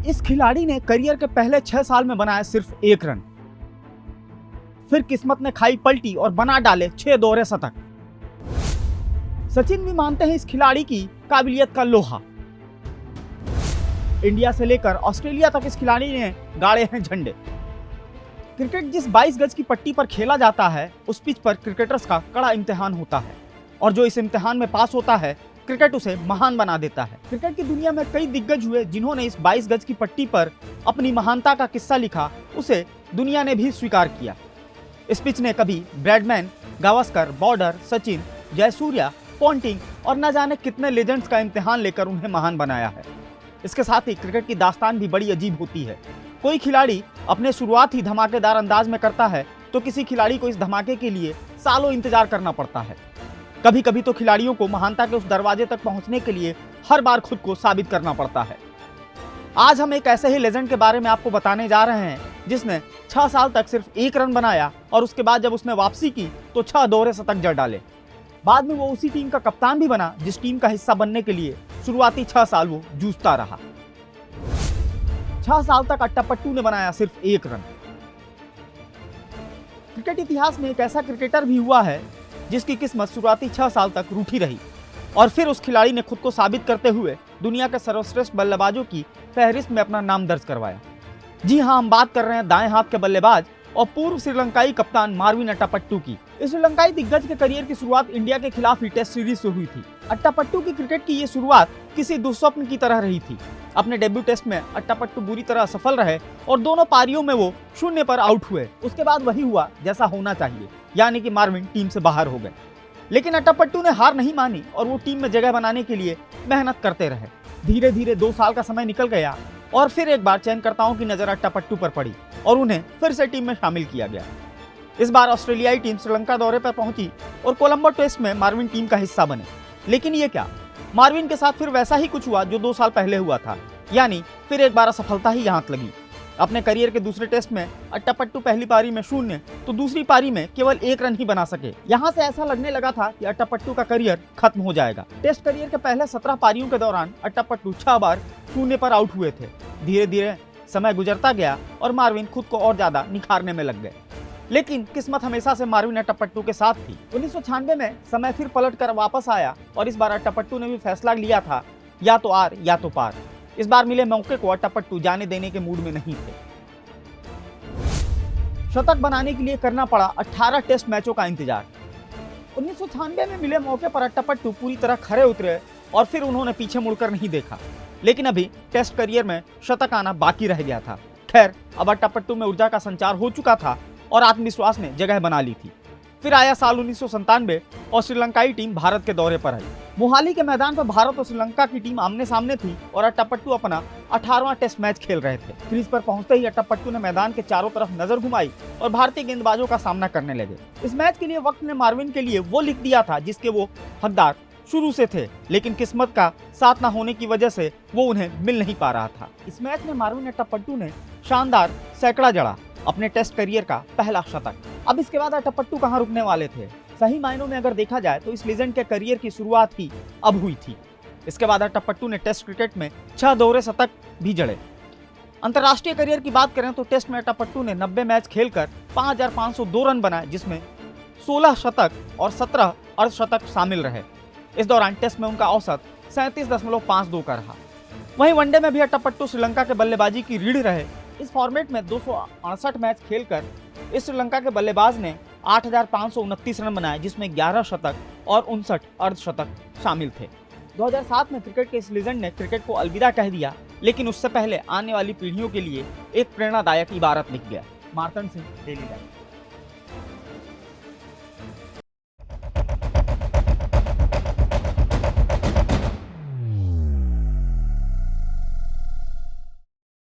इस खिलाड़ी ने करियर के पहले 6 साल में बनाया सिर्फ 1 रन। फिर किस्मत ने खाई पलटी और बना डाले 6 दोहरे शतक। सचिन भी मानते हैं इस खिलाड़ी की काबिलियत का लोहा। इंडिया से लेकर ऑस्ट्रेलिया तक इस खिलाड़ी ने गाड़े हैं झंडे। क्रिकेट जिस 22 गज की पट्टी पर खेला जाता है, उस पिच पर क्रिकेटर्स का कड़ा इम्तिहान होता है और जो इस इम्तिहान में पास होता है, क्रिकेट उसे महान बना देता है। क्रिकेट की दुनिया में कई दिग्गज हुए जिन्होंने इस 22 गज की पट्टी पर अपनी महानता का किस्सा लिखा, उसे दुनिया ने भी स्वीकार किया। इस पिच ने कभी Bradman, Gavaskar, border, Sachin, Jayasuriya, Ponting और न जाने कितने लेजेंड्स का इम्तिहान लेकर उन्हें महान बनाया है। इसके साथ ही क्रिकेट की दास्तान भी बड़ी अजीब होती है। कोई खिलाड़ी अपने शुरुआत ही धमाकेदार अंदाज में करता है तो किसी खिलाड़ी को इस धमाके के लिए सालों इंतजार करना पड़ता है। कभी कभी तो खिलाड़ियों को महानता के उस दरवाजे तक पहुंचने के लिए हर बार खुद को साबित करना पड़ता है। आज हम एक ऐसे ही लेजेंड के बारे में आपको बताने जा रहे हैं जिसने 6 साल तक सिर्फ 1 रन बनाया और उसके बाद जब उसने वापसी की तो 6 दोहरे शतक जड़ डाले। बाद में वो उसी टीम का कप्तान भी बना जिस टीम का हिस्सा बनने के लिए शुरुआती 6 साल वो जूझता रहा। 6 साल तक अट्टापट्टू ने बनाया सिर्फ 1 रन। क्रिकेट इतिहास में एक ऐसा क्रिकेटर भी हुआ है जिसकी किस्मत शुरुआती 6 साल तक रूठी रही और फिर उस खिलाड़ी ने खुद को साबित करते हुए दुनिया के सर्वश्रेष्ठ बल्लेबाजों की फहरिस्त में अपना नाम दर्ज करवाया। जी हाँ, हम बात कर रहे हैं दाएं हाथ के बल्लेबाज और पूर्व श्रीलंकाई कप्तान मार्विन अट्टापट्टू की। इस श्रीलंकाई दिग्गज के करियर की शुरुआत इंडिया के खिलाफ ही टेस्ट सीरीज से हुई थी। अट्टापट्टू की क्रिकेट की ये शुरुआत किसी दुस्वप्न की तरह रही थी। अपने डेब्यू टेस्ट में अट्टापट्टू बुरी तरह असफल रहे और दोनों पारियों में वो 0 पर आउट हुए। उसके बाद वही हुआ जैसा होना चाहिए, यानी कि मार्विन टीम से बाहर हो गए। लेकिन अट्टापट्टू ने हार नहीं मानी और वो टीम में जगह बनाने के लिए मेहनत करते रहे। धीरे धीरे 2 साल का समय निकल गया और फिर एक बार चयनकर्ताओं की नजर अट्टापट्टू पर पड़ी और उन्हें फिर से टीम में शामिल किया गया। इस बार ऑस्ट्रेलियाई टीम श्रीलंका दौरे पर पहुंची और कोलंबो टेस्ट में मार्विन टीम का हिस्सा बने। लेकिन ये क्या, मार्विन के साथ फिर वैसा ही कुछ हुआ जो 2 साल पहले हुआ था, यानी फिर एक बार असफलता ही हाथ लगी। अपने करियर के दूसरे टेस्ट में अट्टापट्टू पहली पारी में 0 तो दूसरी पारी में केवल 1 रन ही बना सके। यहाँ से ऐसा लगने लगा था कि अट्टापट्टू का करियर खत्म हो जाएगा। टेस्ट करियर के पहले 17 पारियों के दौरान अट्टापट्टू 6 बार 0 पर आउट हुए थे। धीरे धीरे समय गुजरता गया और मार्विन खुद को और ज्यादा निखारने में लग गए। लेकिन किस्मत हमेशा से मार्विन अट्टापट्टू के साथ थी। 1996 में समय फिर पलट कर वापस आया और इस बार अट्टापट्टू ने भी फैसला लिया था, या तो आर या तो पार। इस बार मिले मौके को अट्टापट्टू जाने देने के मूड में नहीं थे। शतक बनाने के लिए करना पड़ा 18 टेस्ट मैचों का इंतजार। 1996 में मिले मौके पर अट्टापट्टू पूरी तरह खरे उतरे और फिर उन्होंने पीछे मुड़कर नहीं देखा। लेकिन अभी टेस्ट करियर में शतक आना बाकी रह गया था। खैर, अब अट्टापट्टू में ऊर्जा का संचार हो चुका था और आत्मविश्वास ने जगह बना ली थी। फिर आया साल 1997 और श्रीलंकाई टीम भारत के दौरे पर आई। मोहाली के मैदान पर भारत और श्रीलंका की टीम आमने सामने थी और अट्टापट्टू अपना 18वां टेस्ट मैच खेल रहे थे। क्रीज पर पहुंचते ही अट्टापट्टू ने मैदान के चारों तरफ नजर घुमाई और भारतीय गेंदबाजों का सामना करने लगे। इस मैच के लिए वक्त ने मार्विन के लिए वो लिख दिया था जिसके वो हकदार शुरू से थे, लेकिन किस्मत का साथ न होने की वजह से वो उन्हें मिल नहीं पा रहा था। इस मैच में मार्विन अट्टापट्टू ने शानदार सैकड़ा जड़ा, अपने टेस्ट करियर का पहला शतक। अब इसके बाद अट्टापट्टू कहां रुकने वाले थे? सही मायनों में अगर देखा जाए तो इस लेजेंड के करियर की शुरुआत ही अब हुई थी। इसके बाद अट्टापट्टू ने टेस्ट क्रिकेट में 6 दोहरे शतक भी जड़े। अंतर्राष्ट्रीय करियर की बात करें तो टेस्ट में अट्टापट्टू ने 90 मैच खेलकर 5502 रन बनाए, जिसमें 16 शतक और 17 अर्धशतक शामिल रहे। इस दौरान टेस्ट में उनका औसत 37.52 का रहा। वहीं वनडे में भी अट्टापट्टू श्रीलंका के बल्लेबाजी की रीढ़ रहे। इस फॉर्मेट में 268 मैच खेलकर इस श्रीलंका के बल्लेबाज ने 8529 रन बनाए, जिसमें 11 शतक और 59 अर्धशतक शामिल थे। 2007 में क्रिकेट के इस लीजेंड ने क्रिकेट को अलविदा कह दिया, लेकिन उससे पहले आने वाली पीढ़ियों के लिए एक प्रेरणादायक इबारत लिख गया। Martand Singh, daily life.